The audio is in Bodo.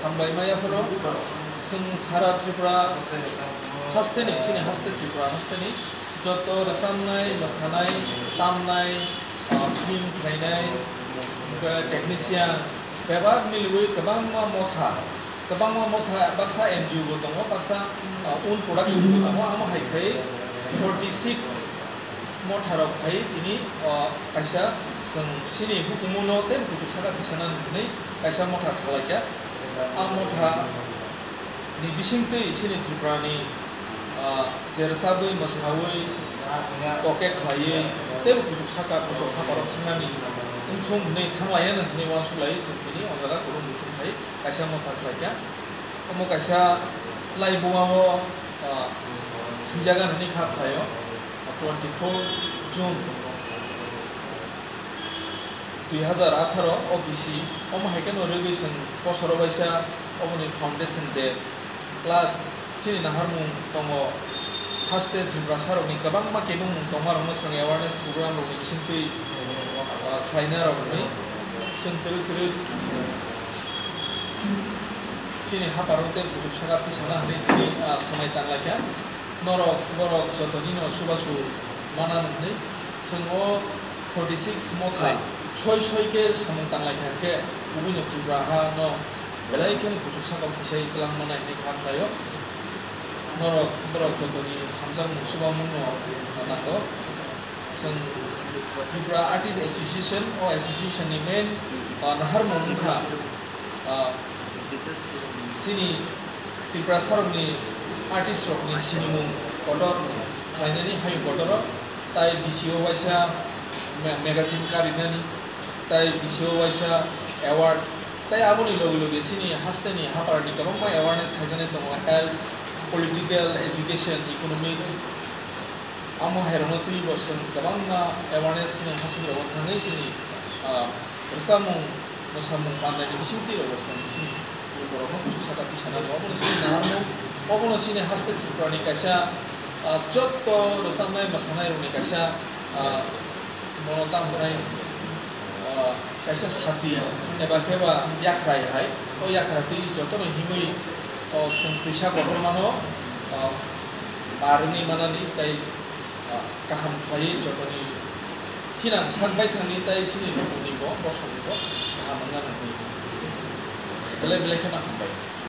हामबाय मायाफोरो जों सारा त्रिपुरा हास्टेनि सिनि हास्टे त्रिपुरा हास्टेनि जत रोजाबनाय मोसानाय दामनाय फिल्म बानायनाय टेकनिशियान बेबाग मिलुयै गोबां मथा बाक्सा एनजिअ दङ बाक्सा उन प्रडाक्शन दङ आं हायखै 46 मथाराव फाय दिनै कायसा जों सिनि हुकुमुनो तेम कुचुक सागा दिसानानै कायसा मथा खालायगा आं मथा नि बिसिंतै सिनि त्रिपुरानि जेरसाबै मोसावै टके खालायै तेम कुचुक सागा कुचुक हाबाराव थांनानै उनसं नै थांलायानो नै वानसुलाय सिनि अजागा गुरुं बुथुमखाय कायसा मथा खालायगा अमो कायसा लाइबुआव सिजागा नै खालायो 24 June 2018 OBC हायकेन रेगुलेशन बसराव बायसा अबनि फाउंडेशन डे प्लास सिनि नाहारमुं दङ हास्टे त्रिपुरा सारनि गोबां माके दङ आरो मोसां एवारनेस प्रग्राम रनि बिसिंतै खालायनाय रावनि सोंतोरि सिनि हाबाराव तेम कुचुक सागा दिसाना होनै दिनै समाय तांलायखा नरक जतनि न सुबासु माना होनै जों 46 मथा सय के सामं तांलायखाके उबिनो त्रिपुरा हा न बेलायखेन कुचुक सागा दिसाय तलां मानाय नै खालायो नरक जतनि हामजां मुसुबा मुंनो नांगौ जों त्रिपुरा आर्टिस्ट एसोसिएशन एसोसिएशननि मेन नाहार मुंखा सिनि त्रिपुरा सारनि आर्टिस्ट रकनि सिनिमुं कदर खायनायनि हाय कदर ताय बिसिओ वाइसा मैगजिन कारिनानि ताय बिसिओ वाइसा एवार्ड ताय आबनि लोगो सिनि हास्टेनि हाबारनि गोबां एवारनेस खायजानाय दङ हेल्थ पलिटिकल एजुकेशन इकोनॉमिक्स आमो हायरनो तुइ बसन गोबां एवारनेस सिनि हासिराव थाङै सिनि रसामुं मोसामुं बानायनि बिसिंथि रसन सिनि बर'खौ कुचुक सागा दिसानानै अबनो सिनि नाहारमुं अबनो सिनि हास्टे त्रिपुरानि कायसा जत रोजाबनाय मोसानाय रनि कायसा मनतां होनाय कायसा साथि एबा केबा याख्रायहाय याख्राति जतनो हिमै जों दैसा गथरमानो बारनि मानानि ताय गाहाम खायै जतनि थिनां सानबाय थांनि ताय सिनि न'निबो बसनिबो गाहाम होननानै बेले बेलेखौनो हामबाय।